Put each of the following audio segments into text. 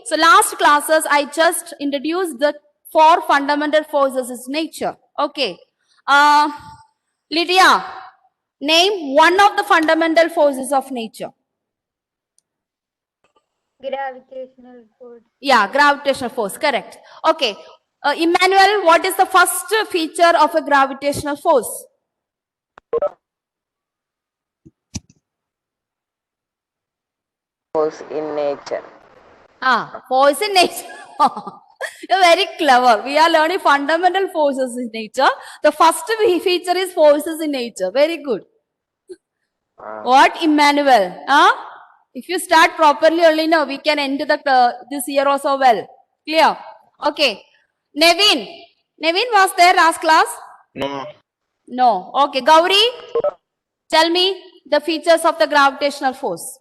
So last classes, I just introduced the 4 fundamental forces in nature. Okay. Lydia, name one of the fundamental forces of nature. Gravitational force. Yeah, gravitational force, correct. Okay. Emmanuel, what is the first feature of a gravitational force? Force in nature. Force in nature. You're very clever. We are learning fundamental forces in nature. The first feature is forces in nature. Very good. What, Emmanuel? If you start properly only, no, we can end this year also well. Clear? Okay. Nevin. Nevin was there last class? No. No. Okay. Gauri, tell me the features of the gravitational force.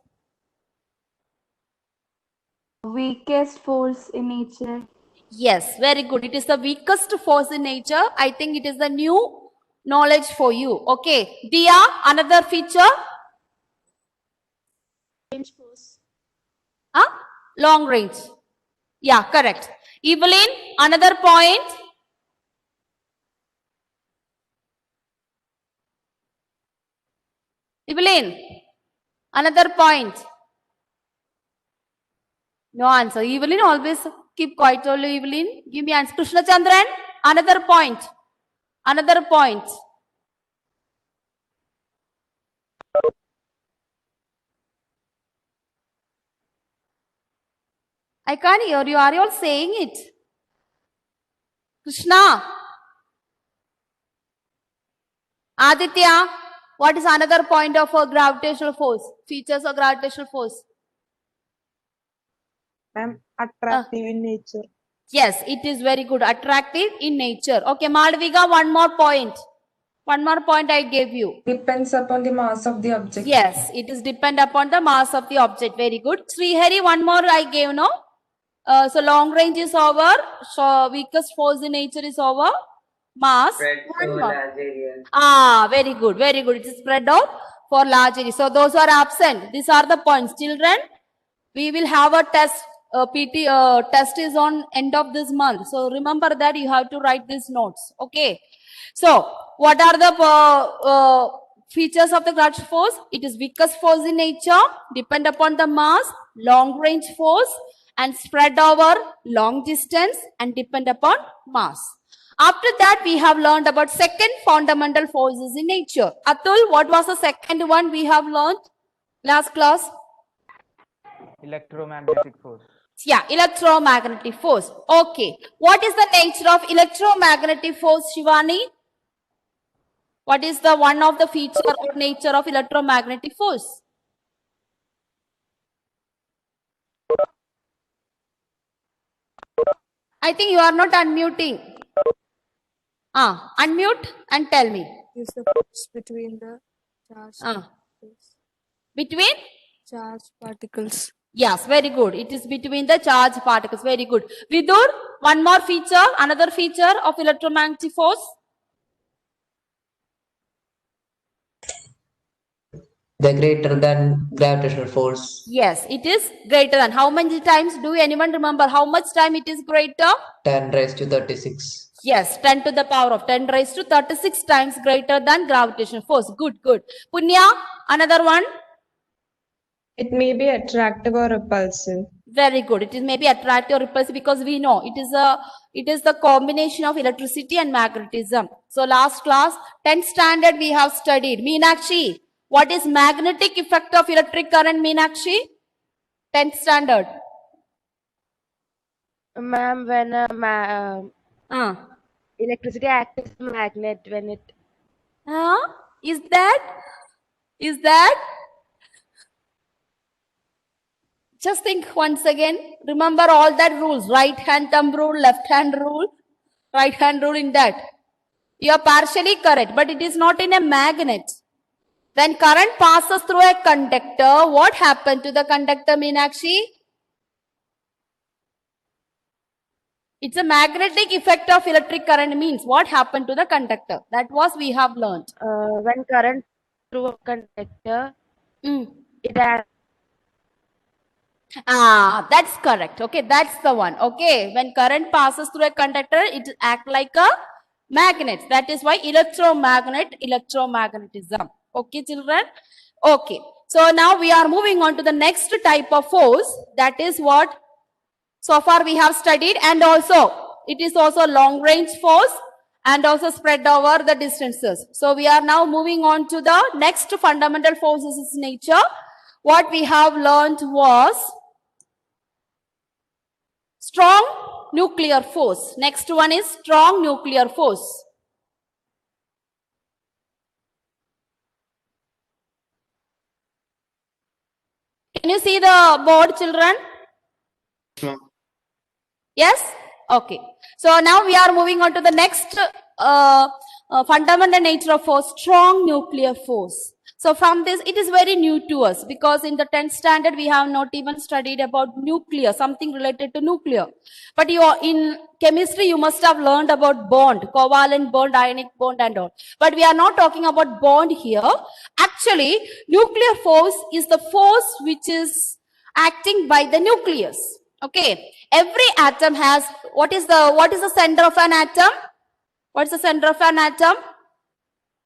Weakest force in nature. Yes, very good. It is the weakest force in nature. I think it is the new knowledge for you. Okay. Dia, another feature? Range force. Long range. Yeah, correct. Evelyn, another point? Evelyn, another point? No answer. Evelyn, always keep quiet. Only Evelyn, give me answer. Krishna Chandran, another point. Another point. I can't hear you. Are you all saying it? Krishna. Aditya, what is another point of a gravitational force? Features of gravitational force? Ma'am, attractive in nature. Yes, it is very good. Attractive in nature. Okay, Madhvika, one more point. One more point I gave you. Depends upon the mass of the object. Yes, it is depend upon the mass of the object. Very good. Srihari, one more I gave, no? So long range is over. So weakest force in nature is over. Mass. One more. Very good. Very good. It is spread out for large area. So those are absent. These are the points. Children, we will have a test. PT test is on end of this month. So remember that you have to write these notes. Okay. So what are the features of the gravitational force? It is weakest force in nature, depend upon the mass, long range force, and spread over long distance and depend upon mass. After that, we have learned about second fundamental forces in nature. Atul, what was the second one we have learned last class? Electromagnetic force. Yeah, electromagnetic force. Okay. What is the nature of electromagnetic force, Shivani? What is the one of the feature or nature of electromagnetic force? I think you are not unmuting. Unmute and tell me. Is the force between the charge particles. Between? Charge particles. Yes, very good. It is between the charge particles. Very good. Vidur, one more feature, another feature of electromagnetic force. The greater than gravitational force. Yes, it is greater than. How many times? Do anyone remember how much time it is greater? 10 raised to 36. Yes, 10 to the power of 10 raised to 36 times greater than gravitational force. Good, good. Punya, another one. It may be attractive or repulsive. Very good. It is maybe attractive or repulsive because we know it is the combination of electricity and magnetism. So last class, 10th standard we have studied. Meenakshi, what is magnetic effect of electric current, Meenakshi? 10th standard. Ma'am, when electricity acts as a magnet when it... Is that? Just think once again. Remember all that rules. Right hand thumb rule, left hand rule, right hand rule in that. You are partially correct, but it is not in a magnet. When current passes through a conductor, what happened to the conductor, Meenakshi? It's a magnetic effect of electric current means what happened to the conductor. That was we have learned. When current through a conductor, it That's correct. Okay, that's the one. Okay, when current passes through a conductor, it act like a magnet. That is why electromagnetism. Okay, children. Okay, so now we are moving on to the next type of force. That is what so far we have studied, and also it is also long range force and also spread over the distances. So we are now moving on to the next fundamental forces in nature. What we have learned was strong nuclear force. Next one is strong nuclear force. Can you see the board, children? Yes? Okay. So now we are moving on to the next fundamental nature of force, strong nuclear force. So from this, it is very new to us because in the 10th standard, we have not even studied about nuclear, something related to nuclear. But you are in chemistry, you must have learned about bond, covalent bond, ionic bond and all. But we are not talking about bond here. Actually, nuclear force is the force which is acting by the nucleus. Okay, every atom has, what is the center of an atom? What is the center of an atom?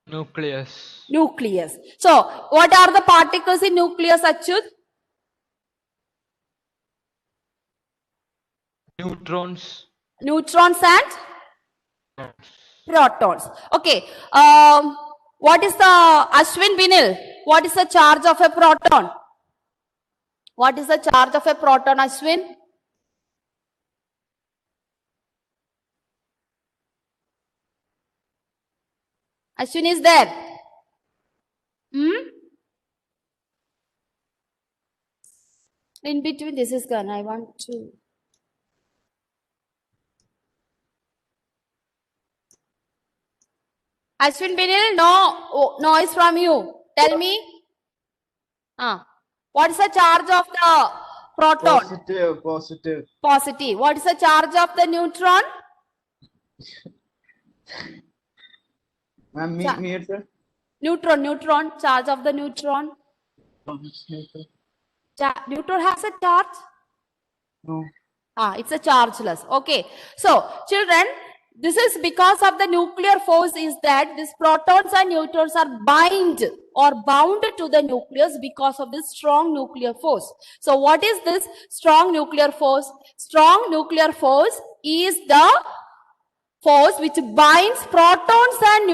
Nucleus. Nucleus. So, what are the particles in nucleus, Achyut? Neutrons. Neutrons and protons. Okay. What is the Ashwin Binil? What is the charge of a proton? What is the charge of a proton, Ashwin? Ashwin is there? In between, this is gone. I want to. Ashwin Binil, no noise from you. Tell me. What is the charge of the proton? Positive. Positive. What is the charge of the neutron? Ma'am, meter. Neutron. Charge of the neutron. Neutron has a charge? No. It's a chargeless. Okay. So, children, this is because of the nuclear force is that these protons and neutrons are bound to the nucleus because of this strong nuclear force. So, what is this strong nuclear force? Strong nuclear force is the force which binds protons and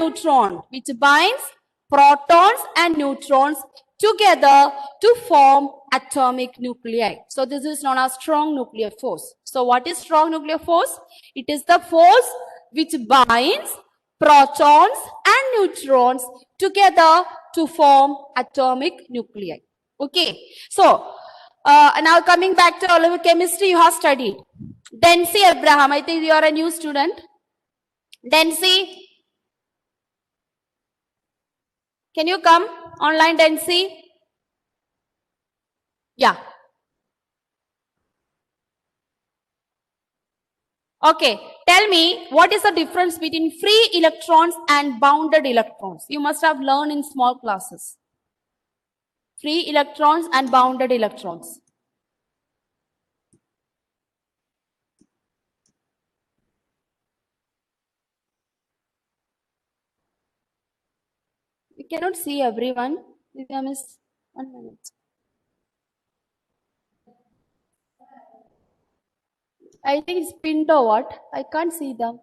neutrons, together to form atomic nuclei. So this is known as strong nuclear force. So what is strong nuclear force? It is the force which binds protons and neutrons together to form atomic nuclei. Okay. So now coming back to all of chemistry you have studied. Densi Abraham, I think you are a new student. Densi, can you come online, Densi? Yeah. Okay, tell me what is the difference between free electrons and bounded electrons? You must have learned in small classes. Free electrons and bounded electrons. We cannot see everyone. Miss, 1 minute. I think it's pinned or what? I can't see them.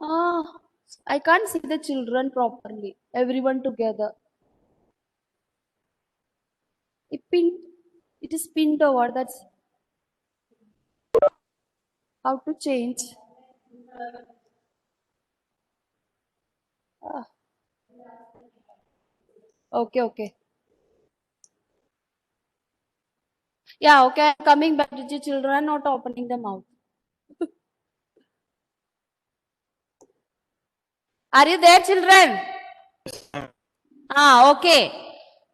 I can't see the children properly. Everyone together. It is pinned or what? That's how to change. Okay. Yeah, okay. I'm coming back to the children, not opening the mouth. Are you there, children? Okay.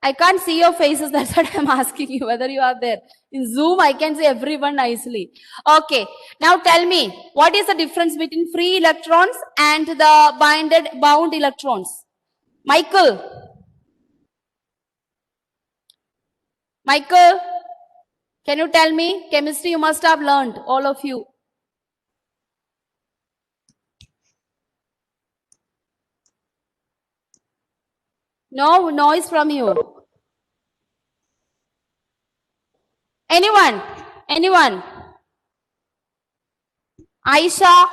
I can't see your faces. That's what I'm asking you, whether you are there. In Zoom, I can see everyone nicely. Okay. Now tell me, what is the difference between free electrons and the bound electrons? Michael. Michael, can you tell me? Chemistry you must have learned, all of you. No noise from you. Anyone? Anyone? Aisha?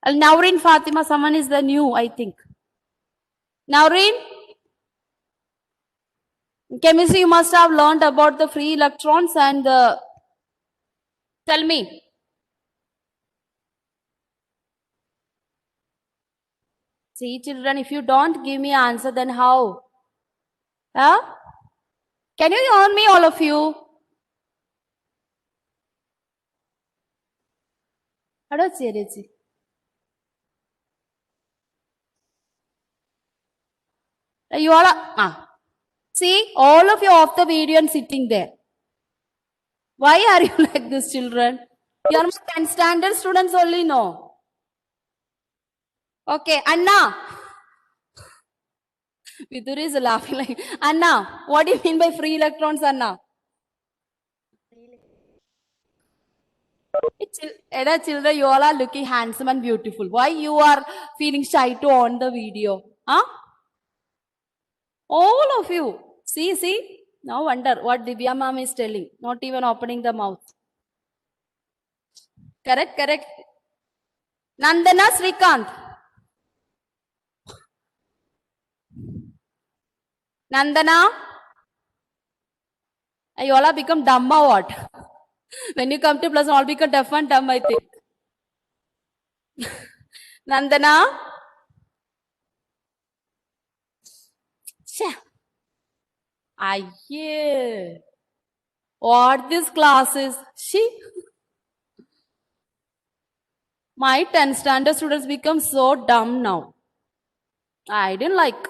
Naureen, Fatima, someone is the new, I think. Naureen? In chemistry, you must have learned about the free electrons and the... Tell me. See, children, if you don't give me answer, then how? Huh? Can you hear me, all of you? How do I say it? You all are... See, all of you off the video and sitting there. Why are you like this, children? You are 10th standard students only, no? Okay, Anna. Vidur is laughing like, Anna, what do you mean by free electrons, Anna? Children, you all are looking handsome and beautiful. Why you are feeling shy to on the video? Huh? All of you. See. No wonder what Divya ma'am is telling. Not even opening the mouth. Correct. Nandana Srikanth. Nandana. You all have become dumb or what? When you come to plus, all become deaf and dumb, I think. Nandana. Aye. What this class is? My 10th standard students become so dumb now. I didn't like.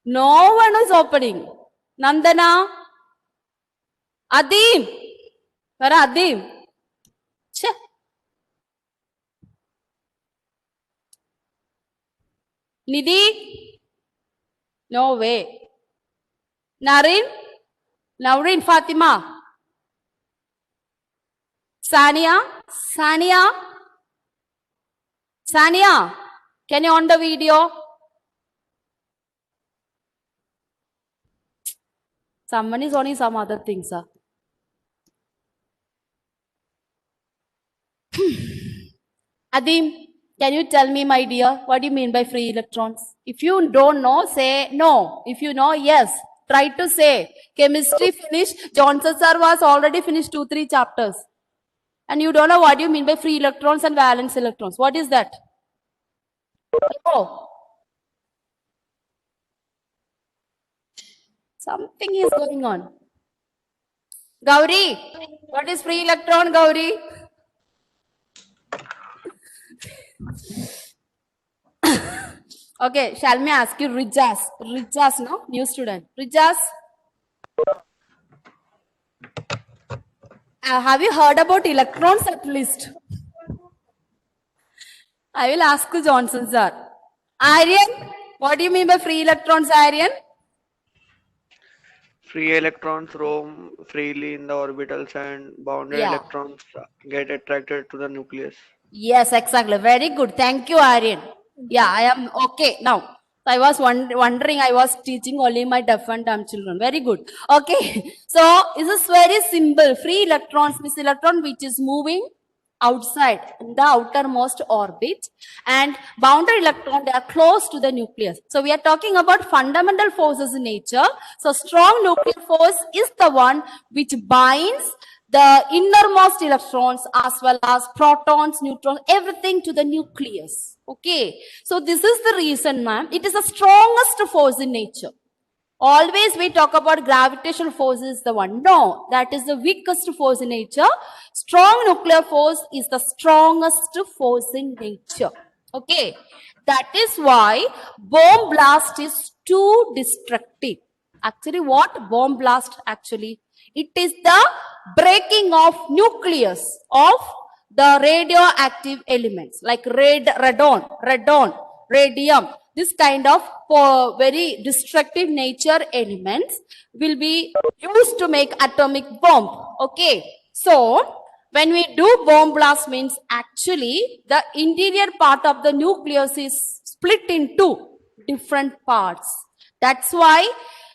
No one is opening. Nandana. Adim. Where are Adim? Nidhi. No way. Naureen, Fatima. Sania, can you on the video? Someone is on some other things. Adim, can you tell me, my dear, what do you mean by free electrons? If you don't know, say no. If you know, yes. Try to say. Chemistry finished. Johnson sir was already finished 2-3 chapters. And you don't know what you mean by free electrons and valence electrons. What is that? Oh. Something is going on. Gauri, what is free electron, Gauri? Okay, shall me ask you, Rijas? Rijas, no? New student. Rijas? Have you heard about electrons at least? I will ask you, Johnson sir. Aryan, what do you mean by free electrons, Aryan? Free electrons roam freely in the orbitals and bounded electrons get attracted to the nucleus. Yes, exactly. Very good. Thank you, Aryan. Yeah, I am okay now. I was wondering, I was teaching only my deaf and dumb children. Very good. Okay. So, this is very simple. Free electrons means electron which is moving outside in the outermost orbit, and boundary electron, they are close to the nucleus. So we are talking about fundamental forces in nature. So strong nuclear force is the one which binds the innermost electrons as well as protons, neutrons, everything to the nucleus. Okay. So this is the reason, ma'am. It is the strongest force in nature. Always we talk about gravitational force is the one. No, that is the weakest force in nature. Strong nuclear force is the strongest force in nature. Okay. That is why bomb blast is too destructive. Actually, what bomb blast actually? It is the breaking of nucleus of the radioactive elements like radon. radium, this kind of very destructive nature elements will be used to make atomic bomb. Okay, so when we do bomb blast means actually the interior part of the nucleus is split into different parts. That's why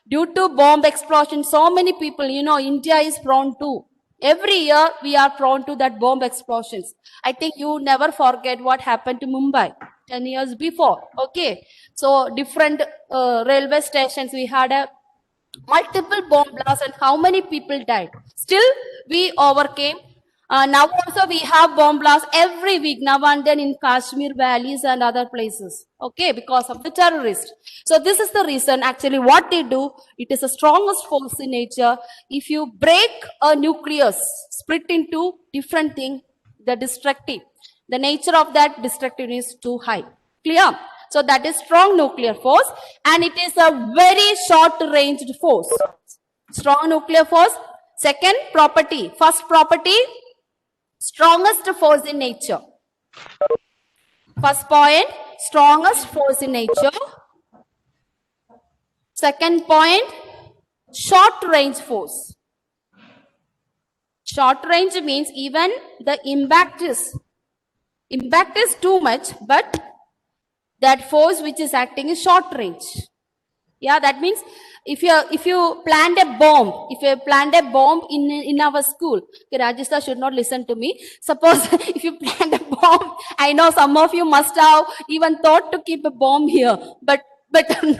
due to bomb explosion, so many people, India is prone to. Every year we are prone to that bomb explosions. I think you never forget what happened to Mumbai 10 years before. Okay. So different railway stations, we had a multiple bomb blasts and how many people died. Still we overcame. Now also we have bomb blasts every week now and then in Kashmir valleys and other places. Okay, because of the terrorists. So this is the reason actually what they do. It is the strongest force in nature. If you break a nucleus, split into different thing, the nature of that destructiveness is too high. Clear? So that is strong nuclear force and it is a very short ranged force. Strong nuclear force. Second property. First property, strongest force in nature. First point, strongest force in nature. Second point, short range force. Short range means even the impact is too much, but that force which is acting is short range. Yeah, that means if you plant a bomb in our school, okay, Rajasthan should not listen to me. Suppose if you plant a bomb, I know some of you must have even thought to keep a bomb here, but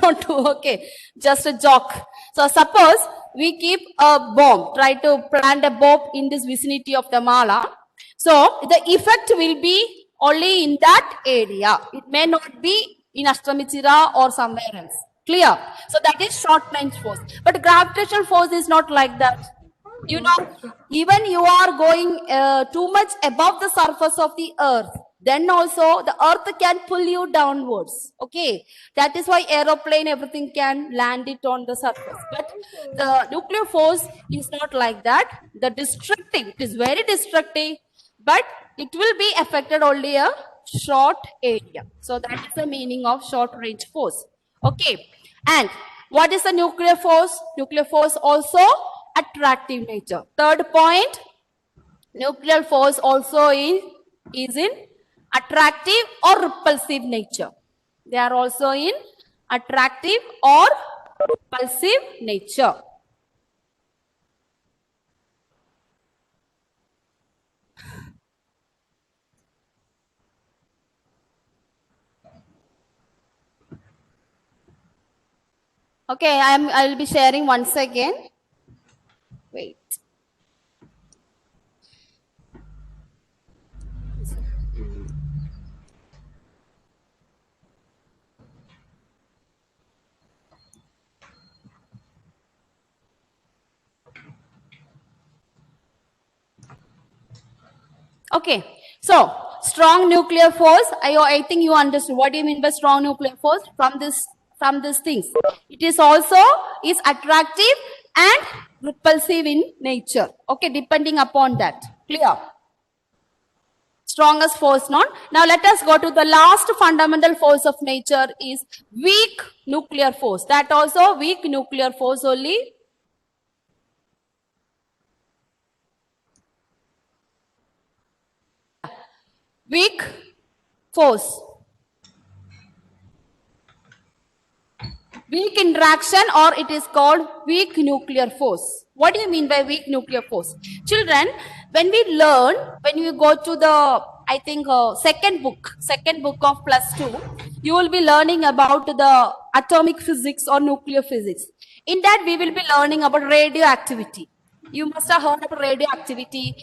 not to, okay, just a joke. So suppose we keep a bomb, try to plant a bomb in this vicinity of the Mala. So the effect will be only in that area. It may not be in Ashtamichira or somewhere else. Clear? So that is short range force. But gravitational force is not like that. Even you are going too much above the surface of the earth, then also the earth can pull you downwards. Okay. That is why aeroplane, everything can land it on the surface. But the nuclear force is not like that. The destructive, it is very destructive, but it will be affected only a short area. So that is the meaning of short range force. Okay. And what is the nuclear force? Nuclear force also attractive nature. Third point, nuclear force also is in attractive or repulsive nature. They are also in attractive or repulsive nature. Okay, I will be sharing once again. Wait. Okay, so strong nuclear force. I think you understood. What do you mean by strong nuclear force? From these things, it is also is attractive and repulsive in nature. Okay, depending upon that. Clear? Strongest force not. Now let us go to the last fundamental force of nature is weak nuclear force. That also weak nuclear force only. Weak force. Weak interaction, or it is called weak nuclear force. What do you mean by weak nuclear force? Children, when we go to the, I think, second book of +2, you will be learning about the atomic physics or nuclear physics. In that, we will be learning about radioactivity. You must have heard of radioactivity.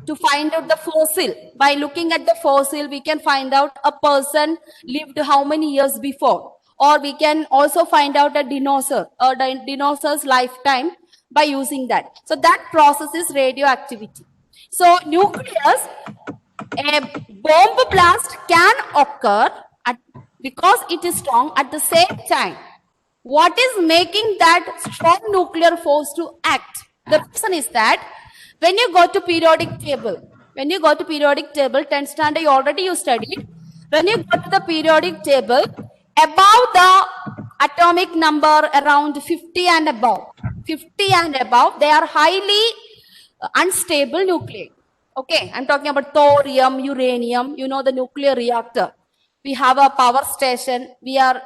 To find out the fossil, by looking at the fossil, we can find out a person lived how many years before. Or we can also find out a dinosaur or the dinosaur's lifetime by using that. So that process is radioactivity. So nucleus, a bomb blast can occur because it is strong at the same time. What is making that strong nuclear force to act? The reason is that when you go to periodic table, 10th standard you studied, When you go to the periodic table, above the atomic number around 50 and above, 50 and above, they are highly unstable nuclei. Okay, I'm talking about thorium, uranium, you know, the nuclear reactor. We have a power station. We are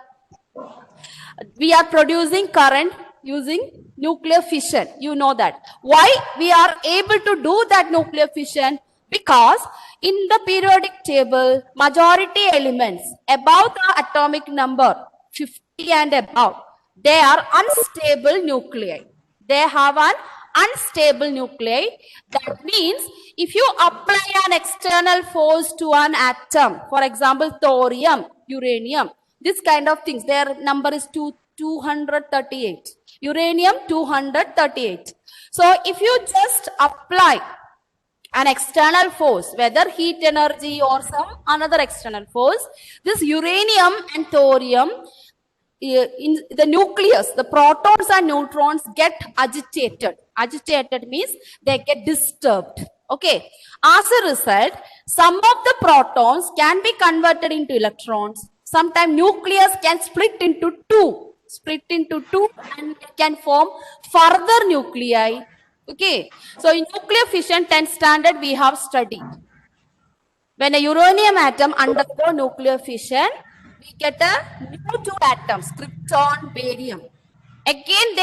producing current using nuclear fission. You know that. Why we are able to do that nuclear fission? Because in the periodic table, majority elements above the atomic number 50 and above, they are unstable nuclei. They have an unstable nuclei. That means if you apply an external force to an atom, for example, thorium, uranium, this kind of things, their number is 238. Uranium 238. So if you just apply an external force, whether heat energy or some another external force, this uranium and thorium, in the nucleus, the protons and neutrons get agitated. Agitated means they get disturbed. Okay. As a result, some of the protons can be converted into electrons. Sometimes nucleus can split into two and it can form further nuclei. Okay. So in nuclear fission 10th standard we have studied. When a uranium atom undergo nuclear fission, we get a new two atoms, krypton, barium. Again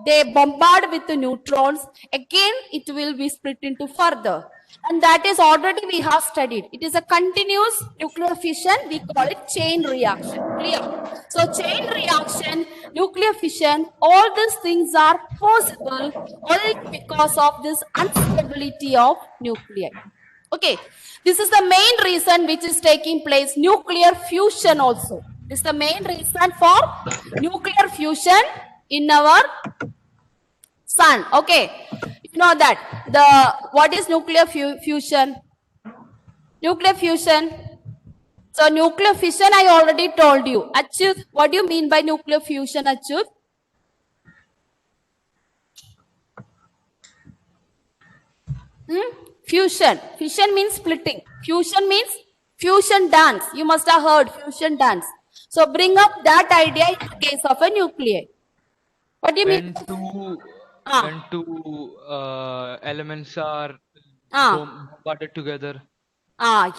they bombard with the neutrons. Again it will be split into further. And that is already we have studied. It is a continuous nuclear fission. We call it chain reaction. Clear? So chain reaction, nuclear fission, all these things are possible only because of this instability of nuclei. Okay, this is the main reason which is taking place, nuclear fusion also. This is the main reason for nuclear fusion in our sun. Okay, you know that. What is nuclear fusion? Nuclear fusion. So nuclear fission I already told you. Achyut, what do you mean by nuclear fusion, Achyut? Fusion. Fusion means splitting. Fusion means fusion dance. You must have heard fusion dance. So bring up that idea in the case of a nuclei. What do you mean? When two elements are bombarded together.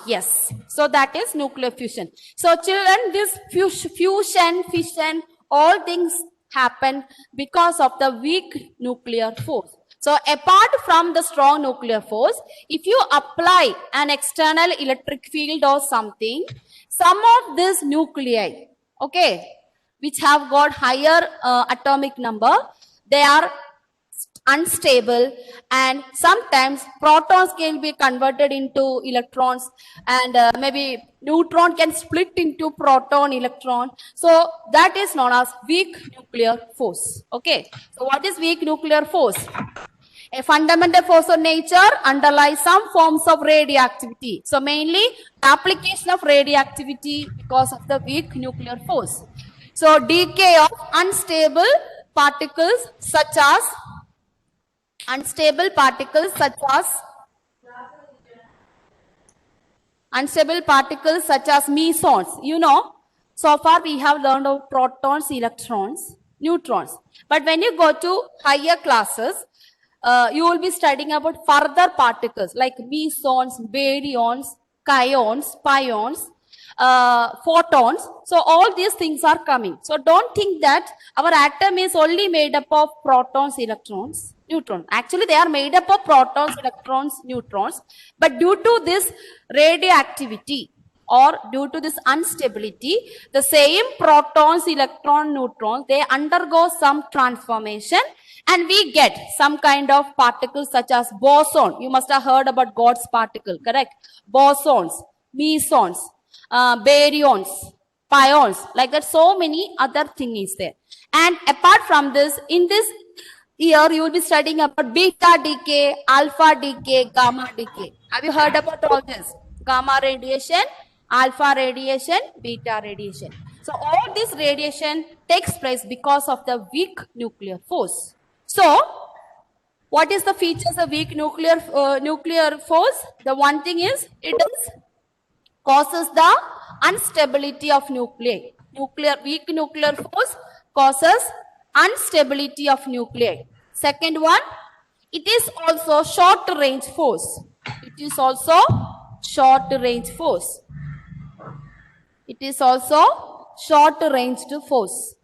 Yes. So that is nuclear fusion. So children, this fusion, fission, all things happen because of the weak nuclear force. So apart from the strong nuclear force, if you apply an external electric field or something, some of these nuclei, okay, which have got higher atomic number, they are unstable, and sometimes protons can be converted into electrons, and maybe neutron can split into proton electron. So that is known as weak nuclear force. Okay. So what is weak nuclear force? A fundamental force of nature underlies some forms of radioactivity. So mainly application of radioactivity because of the weak nuclear force. So decay of unstable particles such as mesons. You know, so far we have learned of protons, electrons, neutrons. But when you go to higher classes, you will be studying about further particles like mesons, baryons, kaons, pions, photons. So all these things are coming. So don't think that our atom is only made up of protons, electrons, neutrons. Actually, they are made up of protons, electrons, neutrons. But due to this radioactivity or due to this instability, the same protons, electrons, neutrons, they undergo some transformation, and we get some kind of particles such as boson. You must have heard about God's particle, correct? Bosons, mesons, baryons, pions, like that. So many other things is there. And apart from this, in this year, you will be studying about beta decay, alpha decay, gamma decay. Have you heard about all this? Gamma radiation, alpha radiation, beta radiation. So all this radiation takes place because of the weak nuclear force. So, what is the features of weak nuclear force? The one thing is, it is causes the instability of nuclei. Weak nuclear force causes instability of nuclei. Second one, it is also short range force. It is also short range force. It is also short ranged force.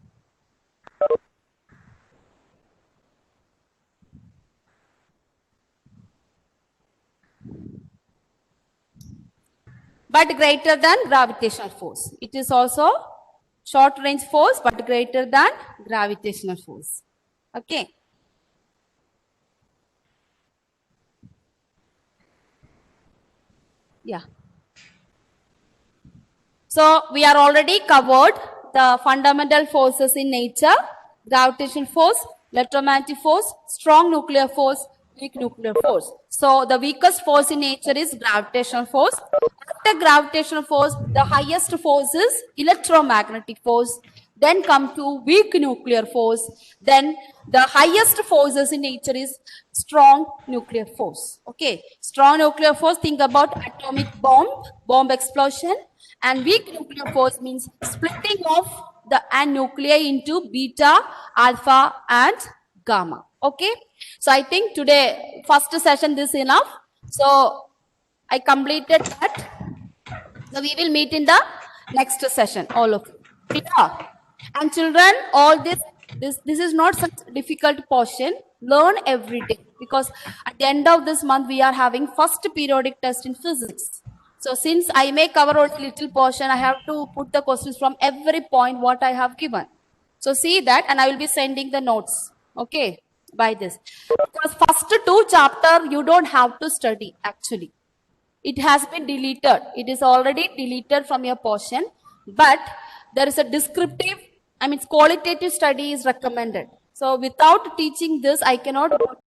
But greater than gravitational force. It is also short range force but greater than gravitational force. Okay. Yeah. So we are already covered the fundamental forces in nature: gravitational force, electromagnetic force, strong nuclear force, weak nuclear force. So the weakest force in nature is gravitational force. After gravitational force, the highest force is electromagnetic force. Then come to weak nuclear force. Then the highest forces in nature is strong nuclear force. Okay, strong nuclear force, think about atomic bomb explosion. And weak nuclear force means splitting of the nuclei into beta, alpha and gamma. Okay, so I think today first session this is enough. So I completed that. So we will meet in the next session, all of you. Yeah. And children, all this is not such a difficult portion. Learn every day, because at the end of this month we are having first periodic test in physics. So since I may cover only little portion, I have to put the questions from every point what I have given. So see that, and I will be sending the notes. Okay, by this. Because first 2 chapter you don't have to study actually. It has been deleted. It is already deleted from your portion. But there is a descriptive, qualitative study is recommended. So without teaching this, I cannot